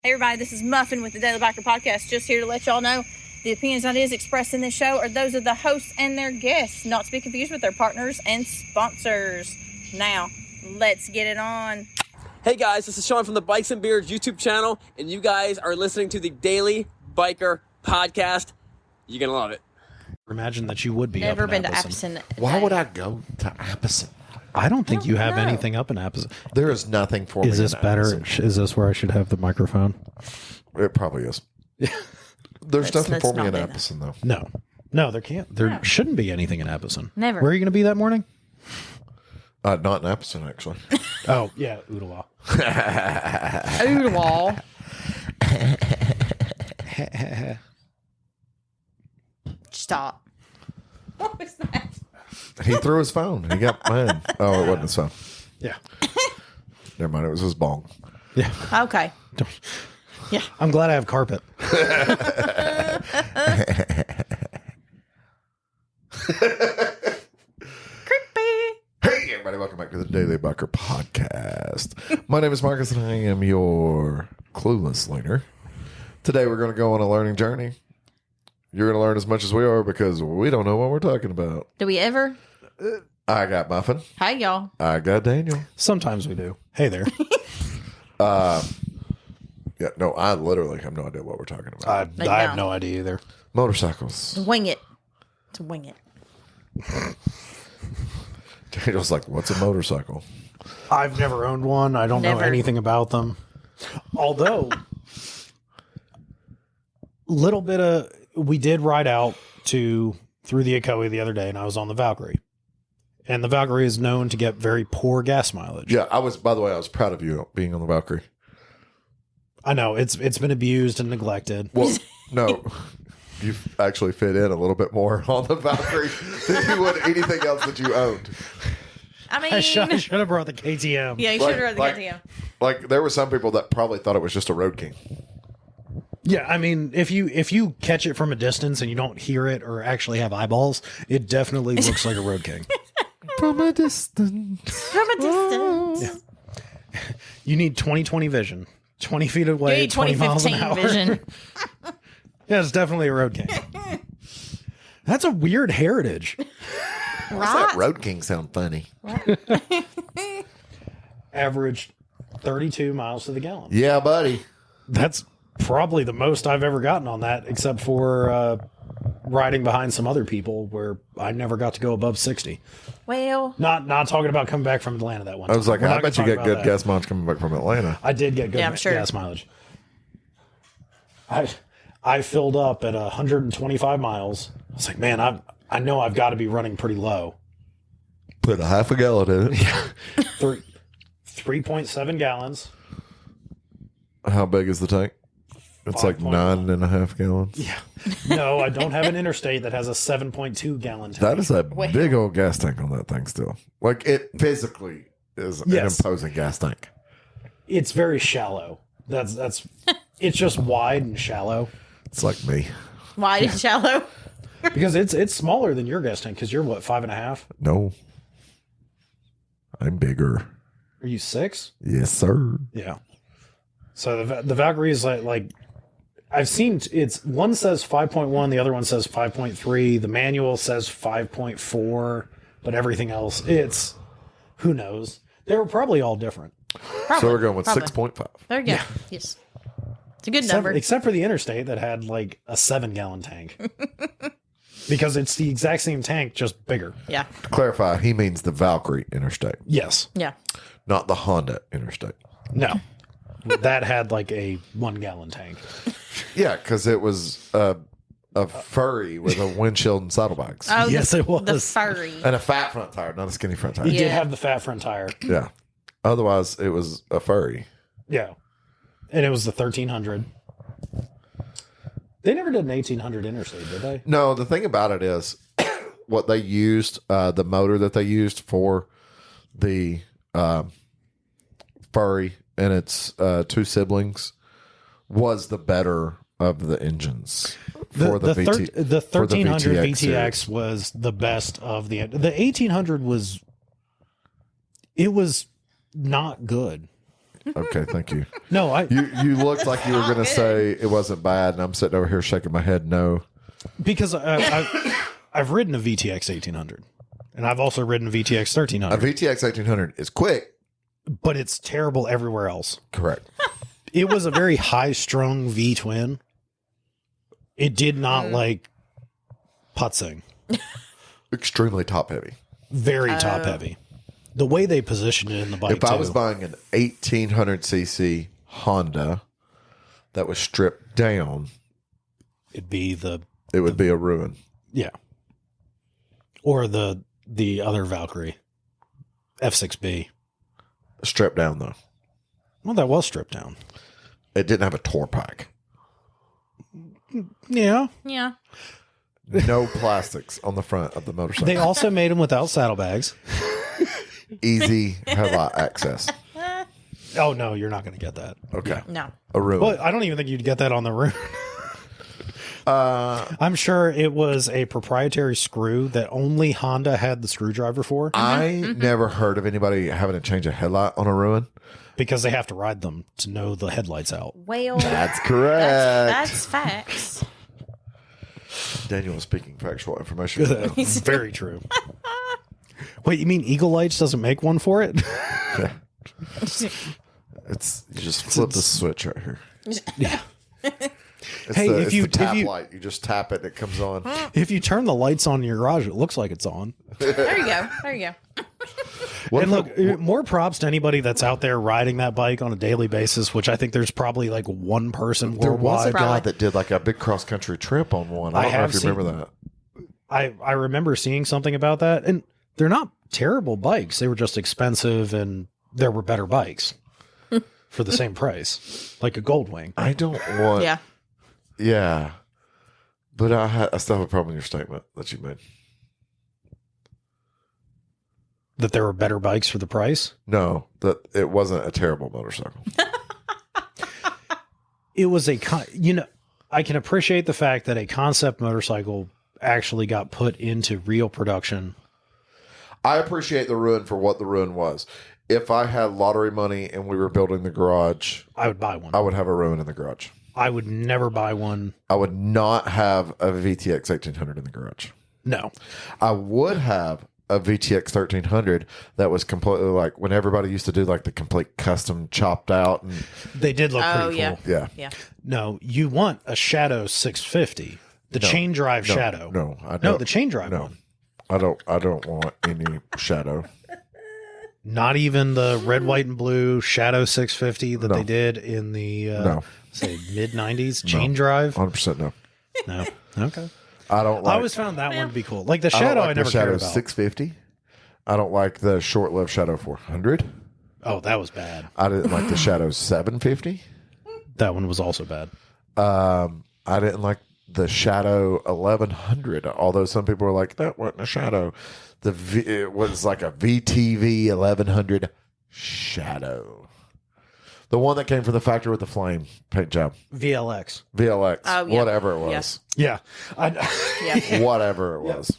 Hey everybody, this is Muffin with the Daily Biker Podcast. Just here to let y'all know the opinions and ideas expressed in this show are those of the hosts and their guests, not to be confused with their partners and sponsors. Now, let's get it on. Hey guys, this is Sean from the Bikes and Beards YouTube channel, and you guys are listening to the Daily Biker Podcast. You're gonna love it. Imagine that you would be Never up in been to Appleton. Appleton. Why would I go to Appleton? I don't think you have know. anything up in Appleton. There is nothing for me. Is this in better? Appleton. Is this where I should have the microphone? It probably is. There's nothing let's for me not in do that. Appleton, though. No, there can't. There No. shouldn't be anything in Appleton. Never. Where are you going to be that morning? Not in Appleton, actually. Oh, yeah, Ooltewah. Oodwall. Stop. What was that? He threw his phone. He got mad. Oh, it wasn't his phone. Yeah. Never mind. It was his bong. Yeah. Okay. Yeah. I'm glad I have carpet. Creepy. Hey, everybody. Welcome back to the Daily Biker Podcast. My name is Marcus, and I am your clueless learner. Today, we're going to go on a learning journey. You're going to learn as much as we are because we don't know what we're talking about. Do we ever? I got Muffin. Hi, y'all. I got Daniel. Sometimes we do. Hey there. Yeah, no, I literally have no idea what we're talking about. I have no idea either. Motorcycles. Wing it. To wing it. Daniel's like, what's a motorcycle? I've never owned one. I don't know Never. anything about them. Although, we did ride out through the Ecoe the other day, and I was on the Valkyrie. And the Valkyrie is known to get very poor gas mileage. Yeah, by the way, I was proud of you being on the Valkyrie. I know it's been abused and neglected. Well, no, you actually fit in a little bit more on the Valkyrie than you would anything else that you owned. I mean, I should have brought the KTM. yeah, you should have read the goddamn. Like, there were some people that probably thought it was just a Road King. Yeah, I mean, if you catch it from a distance and you don't hear it or actually have eyeballs, it definitely looks like a Road King. From a distance. From a distance. You need 20/20 vision. 20 feet away, You need 20 miles an 2015 hour. vision. Yeah, it's definitely a Road King. That's a weird heritage. Why's that Road King sound funny? Average 32 miles to the gallon. Yeah, buddy. That's probably the most I've ever gotten on that, except for riding behind some other people where I never got to go above 60. Well, Not talking about coming back from Atlanta that one I was time. like, We're I not bet you gonna get talk good about that. gas mileage coming back from Atlanta. I did get good Yeah, I'm sure. gas mileage. I filled up at 125 miles. I was like, man, I know I've got to be running pretty low. Put a half a gallon in it. 3.7 gallons. How big is the tank? It's like 5.1. 9.5 gallons. Yeah. No, I don't have an interstate that has a 7.2 gallon tank. That is a Wow. big old gas tank on that thing still. Like, it physically is Yes. an imposing gas tank. It's very shallow. That's it's just wide and shallow. It's like me. wide and shallow. Because it's smaller than your gas tank, because you're what, 5.5? No. I'm bigger. Are you 6? Yes, sir. Yeah. So the Valkyrie is like I've seen it's one says 5.1, the other one says 5.3, the manual says 5.4, but everything else it's who knows. They were probably all different. Probably, So we're going with probably. 6.5. There you go. Yes. It's a good number. Except for the interstate that had like a 7-gallon tank. Because it's the exact same tank, just bigger. Yeah. To clarify, he means the Valkyrie Interstate, Yes. Yeah. not the Honda Interstate. No. That had like a 1-gallon tank. Yeah, because it was a furry with a windshield and saddlebags. Oh, Yes, it was. The furry. And a fat front tire, not a skinny front tire. It Yeah. did have the fat front tire. Yeah. Otherwise, it was a furry. Yeah. And it was the 1300. They never did an 1800 interstate, did they? No, the thing about it is what they used, the motor that they used for the furry and its two siblings was the better of the engines for the, VT, the for the 1300 VTX VTX series. was the best of the 1800 was not good. Okay, thank you. No, You looked like you were going to say it wasn't bad, and I'm sitting over here shaking my head no. because I've ridden a VTX 1800, and I've also ridden a VTX A 1300, VTX 1800 is quick. but it's terrible everywhere else. Correct. It was a very high-strung V twin. It did not like putzing. Extremely top heavy. Very top heavy. The way they positioned it in the bike, If I was buying an 1800cc Honda that was stripped down, it'd be it would be a ruin. yeah, or the other Valkyrie, F6B. Stripped down, though. Well, that was stripped down. It didn't have a tour pack. Yeah, Yeah. No plastics on the front of the motorcycle. they also made them without saddlebags. Easy headlight access. Oh no, you're not going to get that. Okay. No. A ruin. Well, I don't even think you'd get that on the road. I'm sure it was a proprietary screw that only Honda had the screwdriver for, I never heard of anybody having to change a headlight on a ruin. because they have to ride them to know the headlight's out. Well, That's correct. that's facts. Daniel is speaking factual information. right now. Very true. Wait, you mean Eagle Lights doesn't make one for it? It's you just flip the switch right here. Yeah. It's Hey, the, if it's you- the tap if you- light, you just tap it and it comes on. If you turn the lights on in your garage, it looks like it's on. There you go. There you go. What And if look, more props to anybody that's out there riding that bike on a daily basis, which I think there's probably like one person there was a worldwide. guy Probably. that did like a big cross country trip on one. I don't know have if you remember that. I remember seeing something about that, and they're not terrible bikes. They were just expensive, and there were better bikes for the same price, like a Goldwing. I don't want. Yeah. Yeah. But I still have a problem with your statement that you made. That there were better bikes for the price. No, that it wasn't a terrible motorcycle. It was I can appreciate the fact that a concept motorcycle actually got put into real production. I appreciate the ruin for what the ruin was. If I had lottery money and we were building the garage, I would buy one. I would have a ruin in the garage. I would never buy one. I would not have a VTX 1800 in the garage. No. I would have a VTX 1300 that was completely like when everybody used to do like the complete custom chopped out. And They did look Oh, pretty yeah. cool. yeah. Yeah. No, you want a Shadow 650. The chain drive Shadow. No, I don't. No, the chain drive No, one. I don't want any Shadow. Not even the red, white, and blue Shadow 650 that they did in the No. say mid 90s chain drive. 100% no. No. Okay. I don't like I always found that one to be cool. Like the I don't Shadow, like I never the Shadow cared about. 650. I don't like the short-lived Shadow 400. Oh, that was bad. I didn't like the Shadow 750. That one was also bad. I didn't like the Shadow 1100. Although some people were like, that wasn't a Shadow. It was like a VTV 1100 Shadow. The one that came from the factory with the flame paint job. VLX. VLX. Oh, yeah. Whatever it was. Yeah. Yeah. Whatever it was.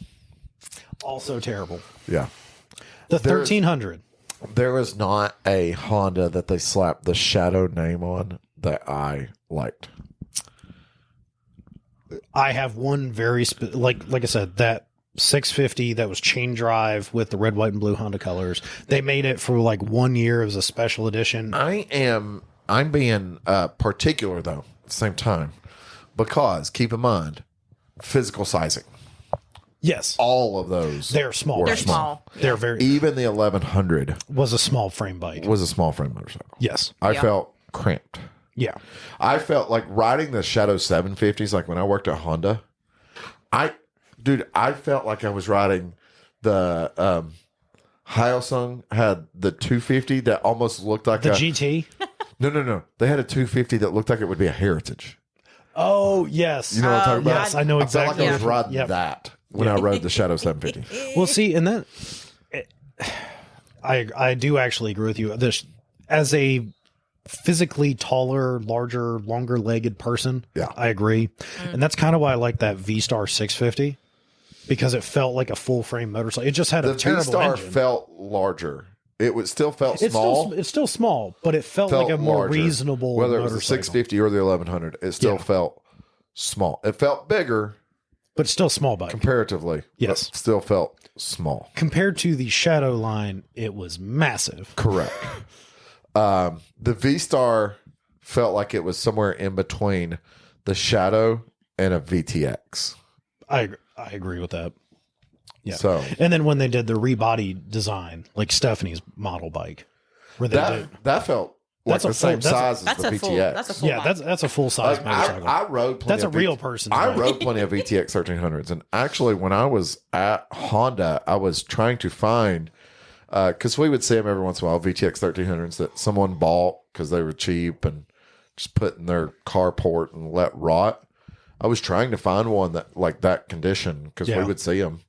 Also terrible. Yeah. The There's- 1300. There was not a Honda that they slapped the Shadow name on that I liked. I have one very like I said, that 650 that was chain drive with the red, white, and blue Honda colors. They made it for like 1 year as a special edition. I'm being particular though at the same time because keep in mind physical sizing. Yes. All of those They're small. were They're small. They're very Even the 1100 was a small frame bike. was a small frame motorcycle. Yes. I Yeah. felt cramped. Yeah. I felt like riding the Shadow 750s, like when I worked at Honda. I felt like I was riding the Hyosung had the 250 that almost looked like The a GT. no. They had a 250 that looked like it would be a Heritage. Oh, yes. You know what I'm talking about? Yes, I know I exactly. felt like I was what- riding Yep. that when I rode the Shadow 750. Well, see, and then I do actually agree with you. This as a physically taller, larger, longer legged person. Yeah. I agree. And that's kind of why I like that V-Star 650 because it felt like a full frame motorcycle. It just had The a terrible V-Star engine. felt larger It was still felt It's small. it's still small, but it felt like a more larger. reasonable Whether it was the motorcycle. 650 or the 1100, it still felt small. It felt bigger But still small bike. comparatively. Yes. But still felt small. Compared to the Shadow line, it was massive. Correct. The V-Star felt like it was somewhere in between the Shadow and a VTX. I agree with that. Yeah. So And then when they did the rebody design, like Stephanie's model bike, where they did. that felt like That's a the same full- size That's as a the full. VTX. That's a full. Yeah, bike. that's a full size motorcycle. I rode plenty That's a of real person's I bike. rode plenty of VTX 1300s, and actually, when I was at Honda, I was trying to find because we would see them every once in a while, VTX 1300s that someone bought because they were cheap and just put in their carport and let rot. I was trying to find one that like that condition because we Yeah. would see them.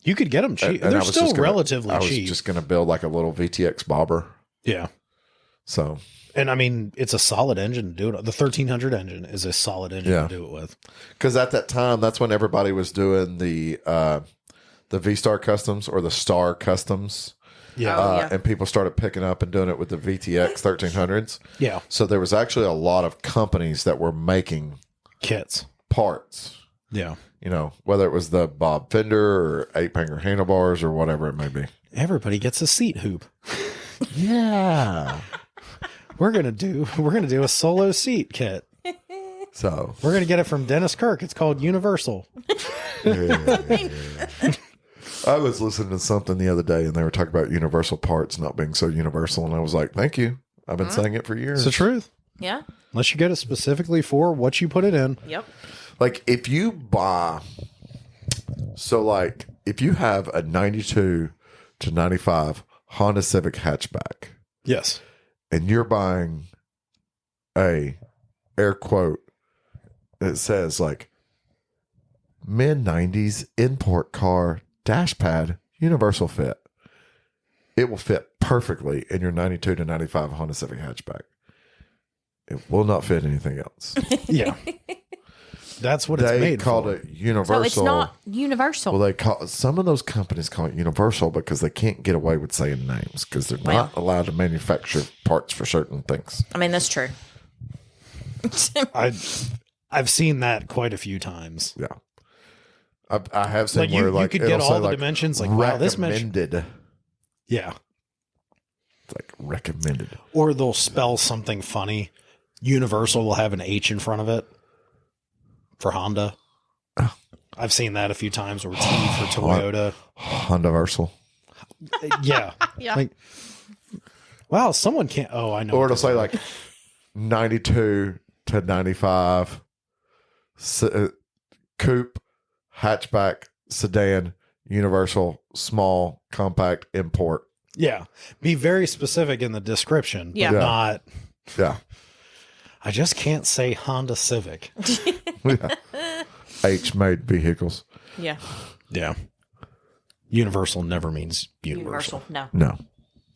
You could get them cheap. And They're I was still just gonna- relatively I was cheap. just going to build like a little VTX bobber. Yeah. So And I mean, it's a solid engine to do it. The 1300 engine is a solid engine Yeah. to do it with. because at that time, that's when everybody was doing the V-Star customs or the Star customs. Yeah. Oh, yeah. And people started picking up and doing it with the VTX 1300s. Yeah. So there was actually a lot of companies that were making Kits. parts, Yeah. you know, whether it was the Bob Fender or 8-finger handlebars or whatever it may be. Everybody gets a seat hoop. Yeah. We're gonna do a solo seat kit. So We're gonna get it from Dennis Kirk. It's called Universal. I was listening to something the other day and they were talking about universal parts not being so universal. And I was like, thank you. I've been saying it for years. It's the truth. Yeah. Unless you get it specifically for what you put it in. Yep. Like if you buy, so like if you have a 92 to 95 Honda Civic hatchback Yes. and you're buying a air quote that says like mid 90s import car dash pad universal fit, it will fit perfectly in your 92 to 95 Honda Civic hatchback. It will not fit anything else. Yeah. That's what it's They made called for. it universal. So it's not universal. Well, they call some of those companies call it universal because they can't get away with saying names because they're not allowed to manufacture parts for certain things. I mean, that's true. I've seen that quite a few times. Yeah, I have seen Like, where you like could get it'll all say, the like, dimensions, like, wow, this measure- recommended. Yeah. It's like recommended. Or they'll spell something funny. Universal will have an H in front of it for Honda. I've seen that a few times, or T for Toyota. Hondaversal. Yeah. Yeah. Like, wow, someone can't. Oh, I know. Or what it'll they're say like 92 to 95 coupe, hatchback, sedan, universal, small, compact, import. Yeah. Be very specific in the description. Yeah. But Yeah. not. Yeah. I just can't say Honda Civic. Yeah. H-made vehicles. Yeah. Yeah. Universal never means Universal. universal. No. No,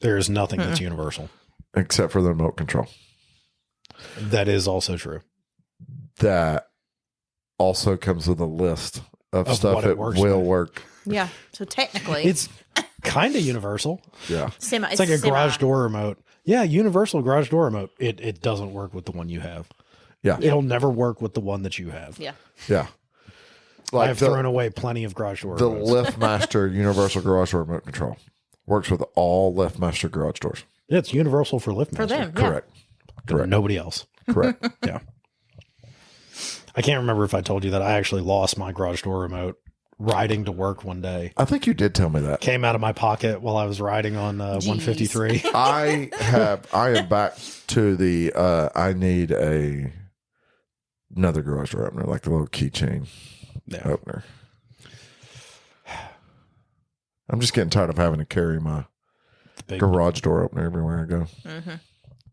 There is nothing that's universal. except for the remote control. That is also true. That also comes with a list of Of stuff what it that works will with. work. Yeah. So technically, It's kind of universal. Yeah. It's like a garage door remote. Yeah, universal garage door remote. It doesn't work with the one you have. Yeah. It'll never work with the one that you have. Yeah. Yeah. Like I've thrown away plenty of garage door the remotes. LiftMaster Universal Garage Door Remote Control works with all LiftMaster garage doors. Yeah, it's universal for LiftMaster. For them. Yeah. Correct. Correct. Nobody else. Correct. Yeah. I can't remember if I told you that I actually lost my garage door remote riding to work one day. I think you did tell me that. Came out of my pocket while I was riding on 153. I am back to the I need another garage door opener, like the little keychain Yeah. opener. I'm just getting tired of having to carry my Big- garage door opener everywhere I go.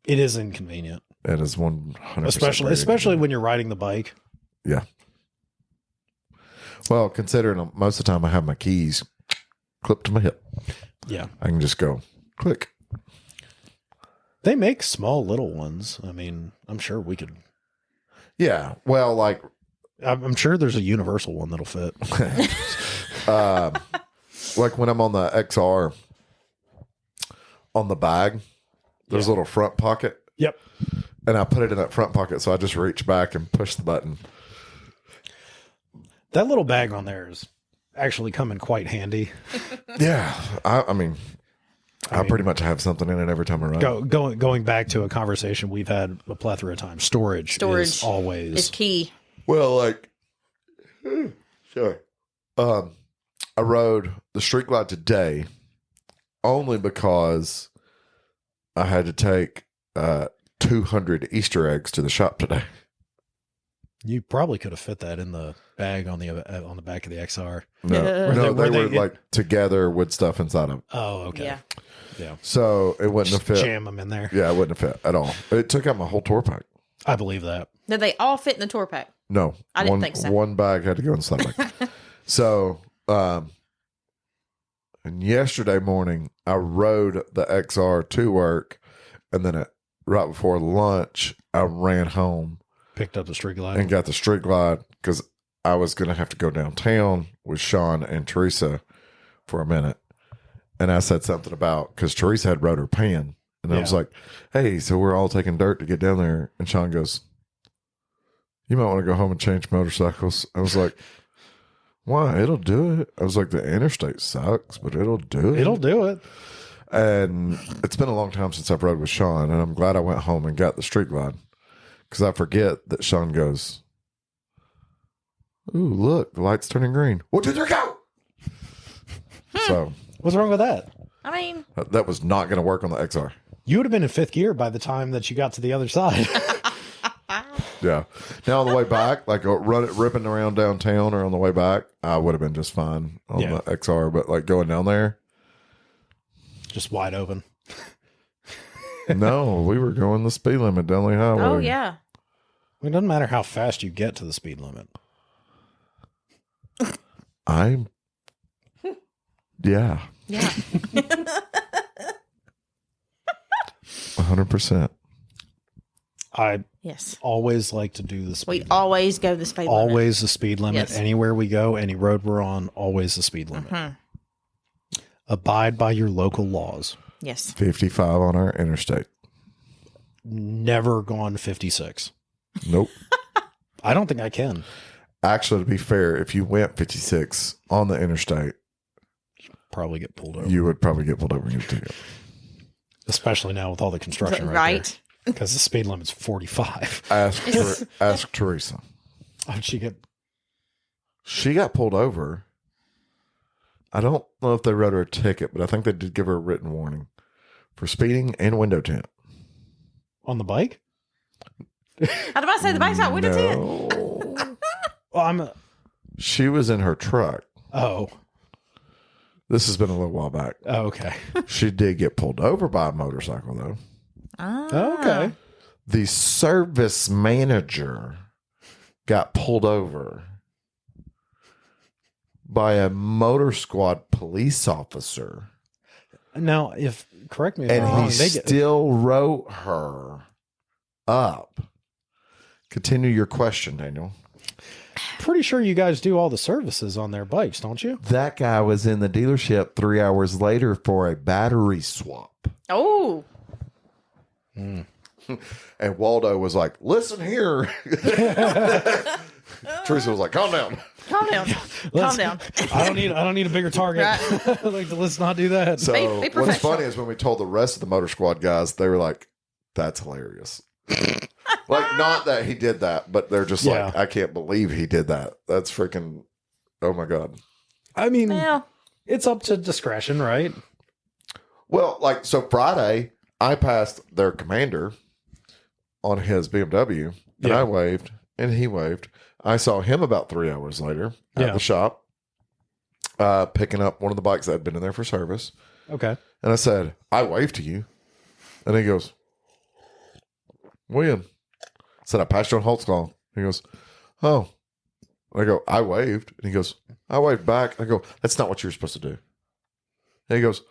It is inconvenient, That is 100%. especially when you're riding the bike. Yeah. Well, considering most of the time I have my keys clipped to my hip, Yeah. I can just go click. They make small little ones. I mean, I'm sure we could. Yeah. Well, like, I'm sure there's a universal one that'll fit. like when I'm on the XR, on the bag. There's a little front pocket. Yep. And I put it in that front pocket, so I just reached back and pushed the button. That little bag on there is actually coming quite handy. Yeah. I mean, I pretty much have something in it every time I ride. Going back to a conversation we've had a plethora of times. Storage is always is key. Well, like, sorry. I rode the Street Glide today only because I had to take 200 Easter eggs to the shop today. You probably could have fit that in the bag on the back of the XR. No, they were like together with stuff inside them. Oh, okay. Yeah. So it wouldn't have fit. Jam them in there. Yeah, it wouldn't have fit at all. It took out my whole tour pack. I believe that. Did they all fit in the tour pack? No, I didn't think so. One bag had to go inside the bag. So, and yesterday morning I rode the XR to work, and then right before lunch I ran home, picked up the Street Glide, and got the Street Glide because I was going to have to go downtown with Sean and Teresa for a minute. And I said something about, because Teresa had rode her pan. And I was like, hey, so we're all taking dirt to get down there. And Sean goes, you might want to go home and change motorcycles. I was like, why? It'll do it. I was like, the interstate sucks, but it'll do it. It'll do it. And it's been a long time since I've rode with Sean. And I'm glad I went home and got the Street Glide. Because I forget that Sean goes, ooh, look, the light's turning green. 1, 2, 3, go! So, what's wrong with that? I mean, that was not going to work on the XR. You would have been in 5th gear by the time that you got to the other side. Yeah. Now on the way back, like ripping around downtown or on the way back, I would have been just fine on the XR. But like going down there, just wide open. No, we were going the speed limit down the highway. oh yeah. It doesn't matter how fast you get to the speed limit. Yeah. 100%. I Yes. always like to do the speed We limit. always go the speed limit. Always the speed limit. Yes. Anywhere we go, any road we're on, always the speed limit. Mm-hmm. Abide by your local laws. Yes. 55 on our interstate. Never gone 56. Nope. I don't think I can. Actually, to be fair, if you went 56 on the interstate, Probably get pulled over. you would probably get pulled over and get a ticket. Especially now with all the construction Right. Because the speed limit's 45. Ask Teresa. How'd she get? She got pulled over. I don't know if they wrote her a ticket, but I think they did give her a written warning for speeding and window tint. On the bike? How did I say the bike's out window tint? No. Well, She was in her truck. Oh. This has been a little while back. Oh, okay. She did get pulled over by a motorcycle, though. Okay. The service manager got pulled over by a motor squad police officer. Now, correct me if I'm And wrong, he still wrote her up. Continue your question, Daniel. pretty sure you guys do all the services on their bikes, don't you? That guy was in the dealership 3 hours later for a battery swap. Oh. And Waldo was like, listen here. Teresa was like, calm down. Calm down. Calm down. I don't need a bigger target. Right. Like, let's not do that. So Be what's professional. funny is when we told the rest of the Motor Squad guys, they were like, that's hilarious. Like, not that he did that, but they're just like, Yeah. I can't believe he did that. That's freaking, oh my God. I mean, Well, it's up to discretion, right? Well, like, so Friday, I passed their commander on his BMW, and Yeah. I waved, and he waved. I saw him about 3 hours later at Yeah. the shop, picking up one of the bikes that had been in there for service. Okay. And I said, I waved to you. And he goes, when? I said, I passed you on Holt's call. He goes, oh. I go, I waved. And he goes, I waved back. I go, that's not what you were supposed to do. And he goes,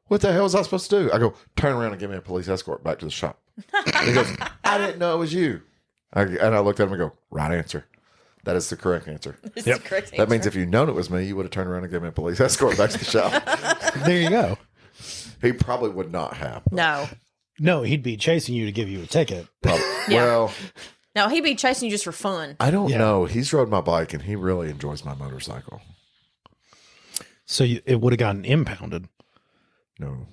what the hell was I supposed to do? I go, turn around and give me a police escort back to the shop. And he goes, I didn't know it was you. And I looked at him and go, right answer. That is the correct answer. this Yep. is the correct That means answer. if you'd known it was me, you would have turned around and given me a police escort back to the shop. There you go. He probably would not have. No. No, he'd be chasing you to give you a ticket. Probably. Yeah. Well, No, he'd be chasing you just for fun. I don't Yeah. know. He's rode my bike and he really enjoys my motorcycle. So it would have gotten impounded. No.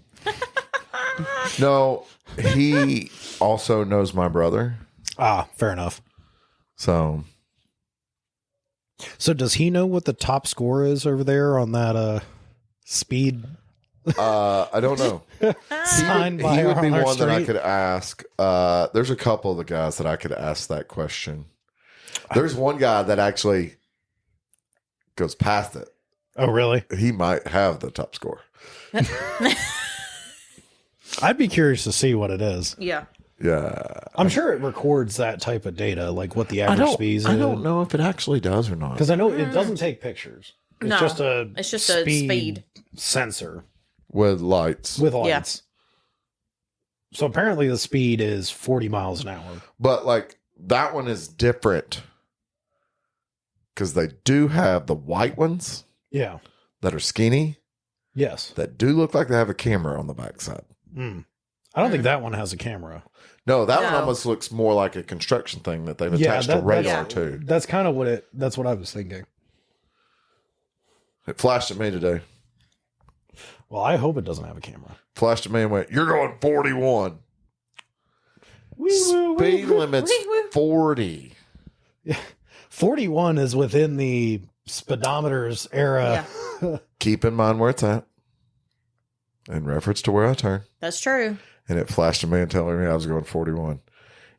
No, he also knows my brother. Ah, fair enough. So So does he know what the top score is over there on that speed I don't know. sign by He would be on our one that I street? could ask. There's a couple of the guys that I could ask that question. There's one guy that actually goes past it. Oh, really? He might have the top score. I'd be curious to see what it is. Yeah. Yeah. I'm sure it records that type of data, like what the I average speed is. I don't know if it actually does or not. Because I know it doesn't take pictures. It's No, just a it's just a speed. sensor With lights. with lights. So apparently the speed is 40 miles an hour. But like that one is different. Because they do have the white ones Yeah. that are skinny Yes. that do look like they have a camera on the backside. Mm. I don't think that one has a camera. No, that one No. almost looks more like a construction thing that they've Yeah, attached that- a radar that's- to. That's kind of that's what I was thinking. It flashed at me today. Well, I hope it doesn't have a camera. Flashed at me and went, "You're going 41. Speed limit's Wee woo. 40." 41 is within the speedometer's era. Keep in mind where it's at. In reference to where I turn. That's true. And it flashed at me and telling me I was going 41.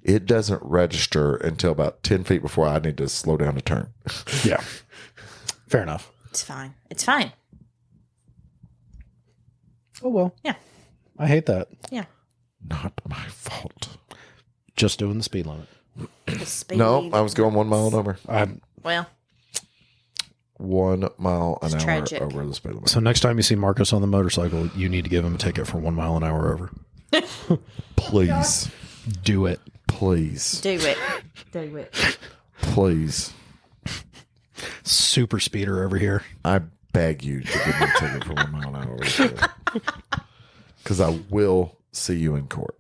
It doesn't register until about 10 feet before I need to slow down to turn. Yeah. Fair enough. It's fine. It's fine. Oh, well. Yeah. I hate that. Yeah. Not my fault. Just doing the speed limit. The speed. No, I was going 1 mile over. Well, 1 mile an It's hour tragic. over the speed limit. So next time you see Marcus on the motorcycle, you need to give him a ticket for 1 mile an hour over. Please. Do it. Please. do it. Do it. Please. Super speeder over here. I beg you to give me a ticket for 1 mile an hour over the speed limit. Because I will see you in court.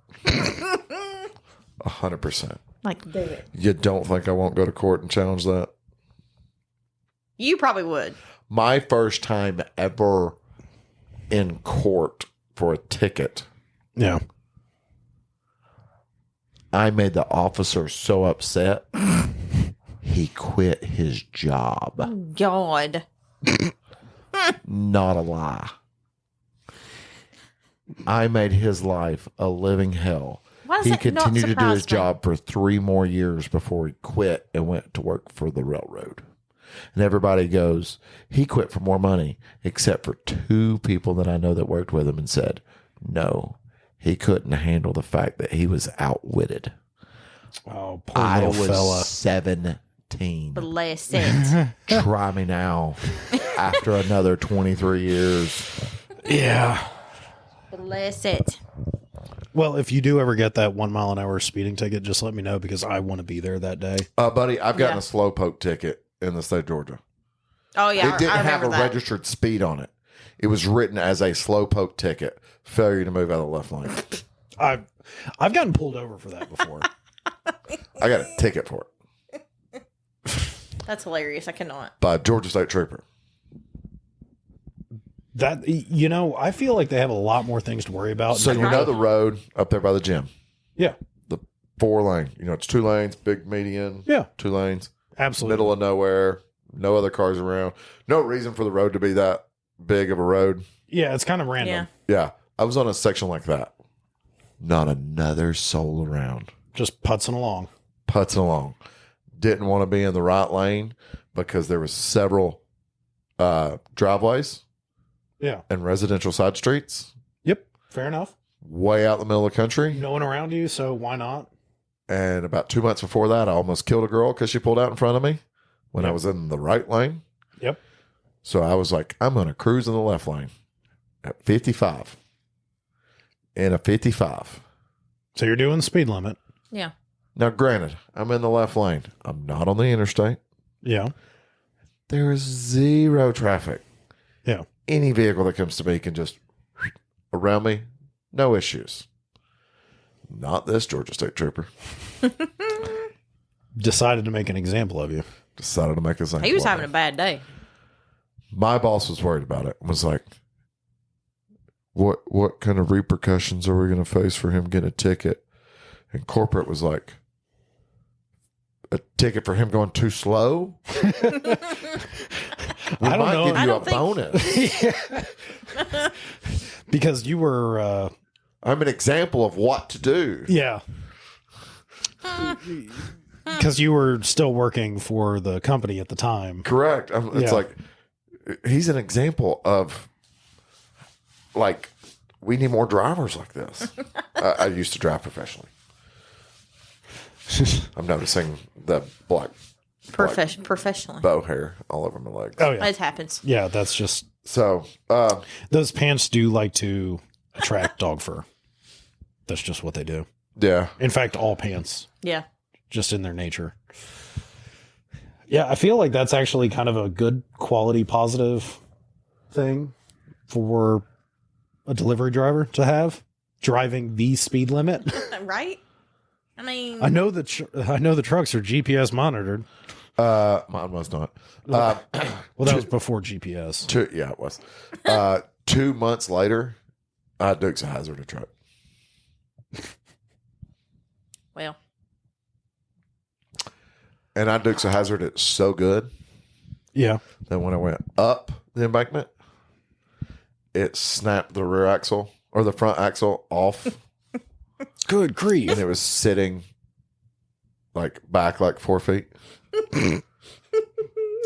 100%. Like, do it. You don't think I won't go to court and challenge that? You probably would. My first time ever in court for a ticket, Yeah. I made the officer so upset, he quit his job. God. Not a lie. I made his life a living hell. Why does He that not continued to do his surprise me? job for 3 more years before he quit and went to work for the railroad. And everybody goes, he quit for more money, except for 2 people that I know that worked with him and said, no, he couldn't handle the fact that he was outwitted. Oh, poor I little was fella. 17. Bless it. Try me now after another 23 years. Yeah. Bless it. Well, if you do ever get that 1 mile an hour speeding ticket, just let me know because I want to be there that day. Buddy, I've gotten Yeah. a slowpoke ticket in the state of Georgia. Oh, yeah. It didn't I have remember a that. registered speed on it. It was written as a slowpoke ticket. Failure to move out of the left lane. I've gotten pulled over for that before. I got a ticket for it That's hilarious. I cannot. by a Georgia State Trooper. That I feel like they have a lot more things to worry about. So you know the road up there by the gym, Yeah. the 4 lane. It's 2 lanes, big median. Yeah. 2 lanes, Absolutely. middle of nowhere, no other cars around. No reason for the road to be that big of a road. Yeah, it's kind of random. Yeah. Yeah, I was on a section like that. Not another soul around. Just putzing along. Putzing along. Didn't want to be in the right lane because there was several driveways Yeah. and residential side streets Yep. Fair enough. way out in the middle of the country. No one around you, so why not? And about 2 months before that, I almost killed a girl because she pulled out in front of me when I was in the right lane. Yep. So I was like, I'm going to cruise in the left lane at 55. In a 55. So you're doing the speed limit. Yeah. Now, granted, I'm in the left lane. I'm not on the interstate. Yeah. There is zero traffic. Yeah. Any vehicle that comes to me can just around me, no issues. Not this Georgia State Trooper. Decided to make an example of you. Decided to make this. He was having a bad day. My boss was worried about it. Was like, what kind of repercussions are we going to face for him getting a ticket? And corporate was like, a ticket for him going too slow? We I don't might know. give I you a don't think- bonus. Because you were, I'm an example of what to do. yeah. Because you were still working for the company at the time. Correct. It's Yeah. like, he's an example of, like, we need more drivers like this. I used to drive professionally. I'm noticing the black Professionally. bow hair all over my legs. Oh, yeah. It happens. Yeah, that's just, So, those pants do like to attract dog fur. That's just what they do. yeah. In fact, all pants, Yeah. just in their nature. Yeah, I feel like that's actually kind of a good quality positive thing for a delivery driver to have, driving the speed limit. Right? I mean, I know the trucks are GPS monitored. Mine was not. Well, that was before GPS. Yeah, it was. 2 months later, I Dukes a Hazard a truck. well, And I Dukes a Hazard it so good Yeah. that when I went up the embankment, it snapped the rear axle or the front axle off, Good grief. and it was sitting like back like 4 feet. I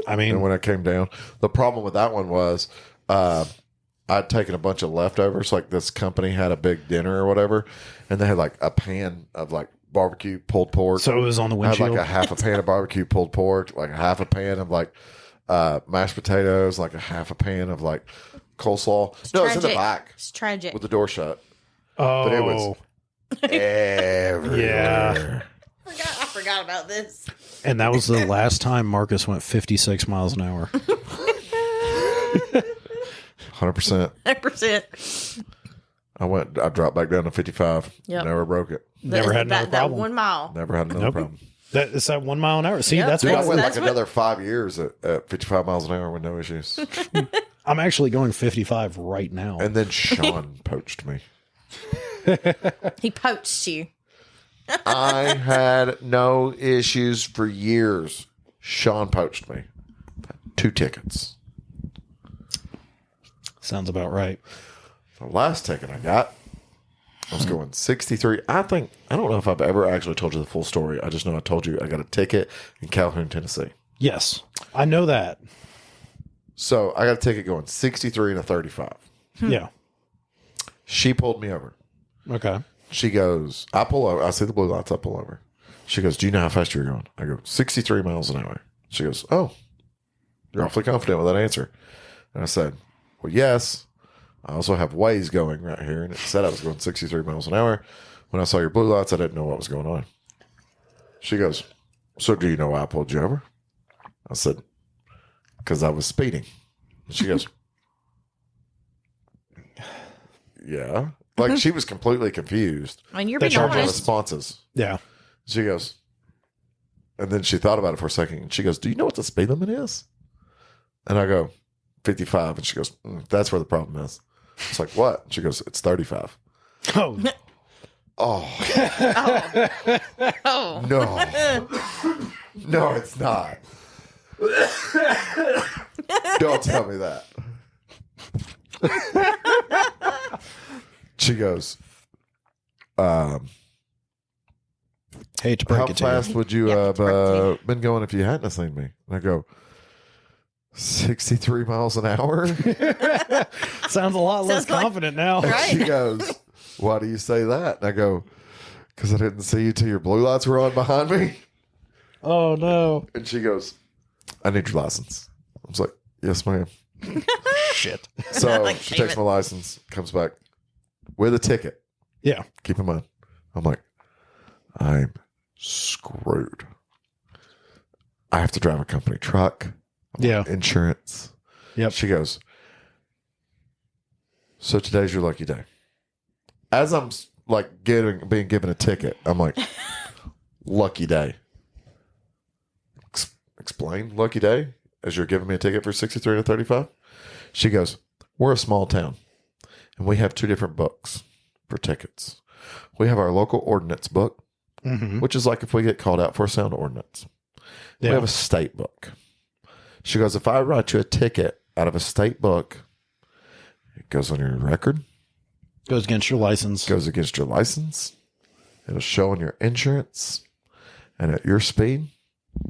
And mean, when I came down, the problem with that one was I'd taken a bunch of leftovers. Like this company had a big dinner or whatever, and they had like a pan of like barbecue pulled pork. so it was on the I had windshield. like a half a pan of barbecue pulled pork, like a half a pan of like mashed potatoes, like a half a pan of like coleslaw. No, it's in the tragic. back It's tragic. with the door shut. Oh, But it was everywhere. I forgot about this. and that was the last time Marcus went 56 miles an hour. 100%. 100%. I dropped back down to 55. Yep. Never broke it. Never had another that problem. 1 mile. Never had another Nope. problem. It's that 1 mile an hour. See, Yep. that's Dude, I why went That's like what- another 5 years at 55 miles an hour with no issues. I'm actually going 55 right now. And then Sean poached me. He poached you. I had no issues for years. Sean poached me. 2 tickets. Sounds about right. The last ticket I got, I was going 63. I don't know if I've ever actually told you the full story. I just know I told you I got a ticket in Calhoun, Tennessee. Yes, I know that. So I got a ticket going 63 and a 35. Yeah. She pulled me over. Okay. She goes, I pull over. I see the blue lights. I pull over. She goes, do you know how fast you're going? I go, 63 miles an hour. She goes, oh, you're awfully confident with that answer. And I said, well, yes. I also have Waze going right here. And it said I was going 63 miles an hour. When I saw your blue lights, I didn't know what was going on. She goes, so do you know why I pulled you over? I said, because I was speeding. And she goes, yeah. Like she was completely confused. I mean, you're They being charge My us. honest. responses. Yeah. She goes, and then she thought about it for a second. And she goes, do you know what the speed limit is? And I go, 55. And she goes, that's where the problem is. It's like, what? She goes, it's 35. Oh, Oh, Oh. no. No, it's not. Don't tell me that. She goes, hate to break how it to you. fast would you Yeah, have it's breathtaking. been going if you hadn't have seen me? And I go, 63 miles an hour? Sounds a lot less Sounds like- confident now. Right. She goes, why do you say that? And I go, because I didn't see you till your blue lights were on behind me. Oh no. And she goes, I need your license. I was like, yes, ma'am. Shit. So Like, she damn takes it. my license, comes back with a ticket. Yeah. Keep in mind. I'm like, I'm screwed. I have to drive a company truck, Yeah. insurance. Yep. She goes, so today's your lucky day. as I'm like being given a ticket, I'm like, lucky day. Explain lucky day as you're giving me a ticket for 63 to 35. She goes, we're a small town and we have two different books for tickets. We have our local ordinance book, which is like if we get called out for a sound ordinance. We have a state book. She goes, if I write you a ticket out of a state book, it goes on your record. Goes against your license. Goes against your license. It'll show on your insurance. And at your speed,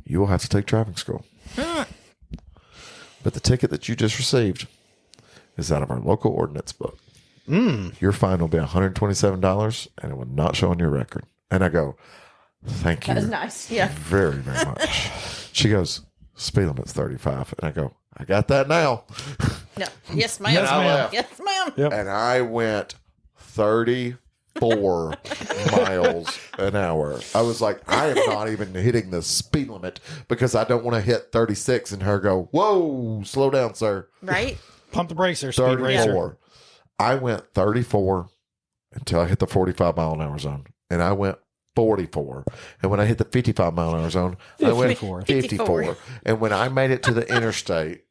you will have to take driving school. But the ticket that you just received is out of our local ordinance book. Your fine will be $127 and it will not show on your record. And I go, thank you. That's nice. Yeah. Very, very much. She goes, speed limit's 35. And I go, I got that now. No. Yes, ma'am. Yes, ma'am. Yes, ma'am. Yep. And I went 34 miles an hour. I was like, I am not even hitting the speed limit because I don't want to hit 36 and her go, whoa, slow down, sir. Right? Pump the brakes there, speed racer. 34. I went 34 until I hit the 45 mile an hour zone. And I went 44. And when I hit the 55 mile an hour zone, I went 54. And when I made it to the interstate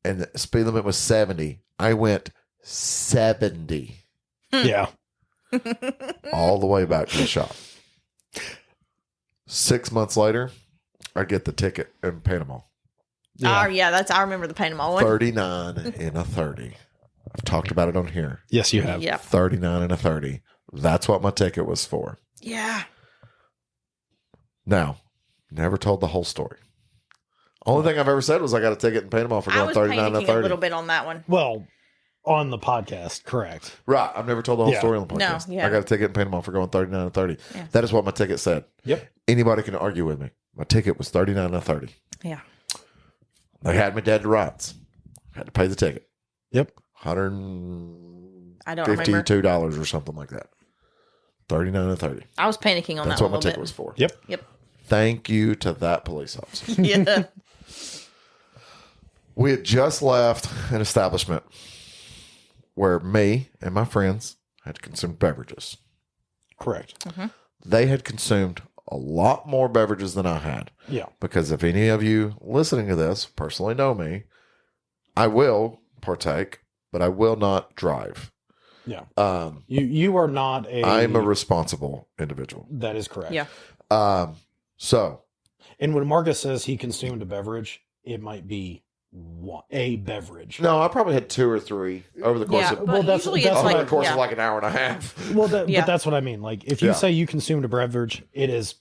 and the speed limit was 70, I went 70 Yeah. all the way back to the shop. 6 months later, I get the ticket in Panama. Yeah. I remember the Panama one. 39 and a 30. I've talked about it on here. Yes, you have. Yeah. 39 and a 30. That's what my ticket was for. Yeah. Now, never told the whole story. Only thing I've ever said was I got a ticket in Panama for I going was 39 and a panicking 30. a little bit on that one. Well, on the podcast, correct. Right. I've never told the whole Yeah. story on the No, podcast. yeah. I got a ticket in Panama for going 39 and 30. Yeah. That is what my ticket said. Yep. Anybody can argue with me. My ticket was 39 and 30. Yeah. They had me dead to rights. Had to pay the ticket. Yep. $152 I don't remember. or something like that. 39 and 30. I was panicking on That's that what one my a ticket little was for. Yep. bit. Thank you to that police officer. Yeah. We had just left an establishment where me and my friends had consumed beverages. Correct. They had consumed a lot more beverages than I had. Yeah. Because if any of you listening to this personally know me, I will partake, but I will not drive. Yeah. You are not a. I'm a responsible individual. That is correct. Yeah. So, And when Marcus says he consumed a beverage, it might be a beverage. no, I probably had 2 or 3 over the course Yeah, of but that's- usually that's it's over like, the course yeah. of like an hour and a half. Well, Yeah. but that's what I mean. Like, if you Yeah. say you consumed a beverage, it is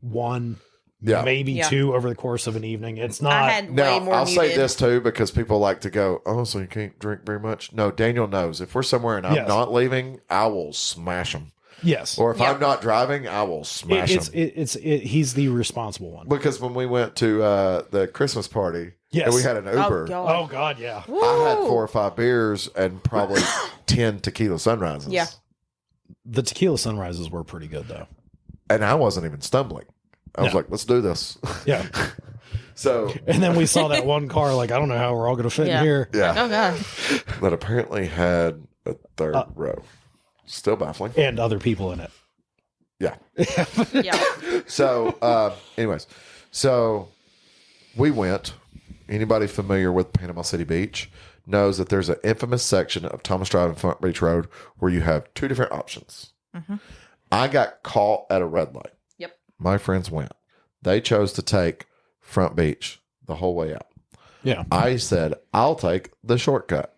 1, Yeah. maybe Yeah. 2 over the course of an evening. It's not. I had Now, way more I'll say muted. this too, because people like to go, oh, so you can't drink very much? No, Daniel knows. If we're somewhere and I'm Yes. not leaving, I will smash them. Yes. Or if Yeah. I'm not driving, I will smash them. He's the responsible one. Because when we went to the Christmas party, Yes. and we had an Uber, God. Oh, God, yeah. I had 4 or 5 beers and probably 10 tequila sunrises. Yeah. The tequila sunrises were pretty good, though. And I wasn't even stumbling. I was No. like, let's do this. Yeah. So, And then we saw that one car, like, I don't know how we're all going to fit Yeah. in here. yeah, Oh, God. that apparently had a third row. Still baffling. And other people in it. Yeah. Yeah. So, anyways, so we went. Anybody familiar with Panama City Beach knows that there's an infamous section of Thomas Drive and Front Beach Road where you have 2 different options. I got caught at a red light. Yep. My friends went. They chose to take Front Beach the whole way out. Yeah. I said, I'll take the shortcut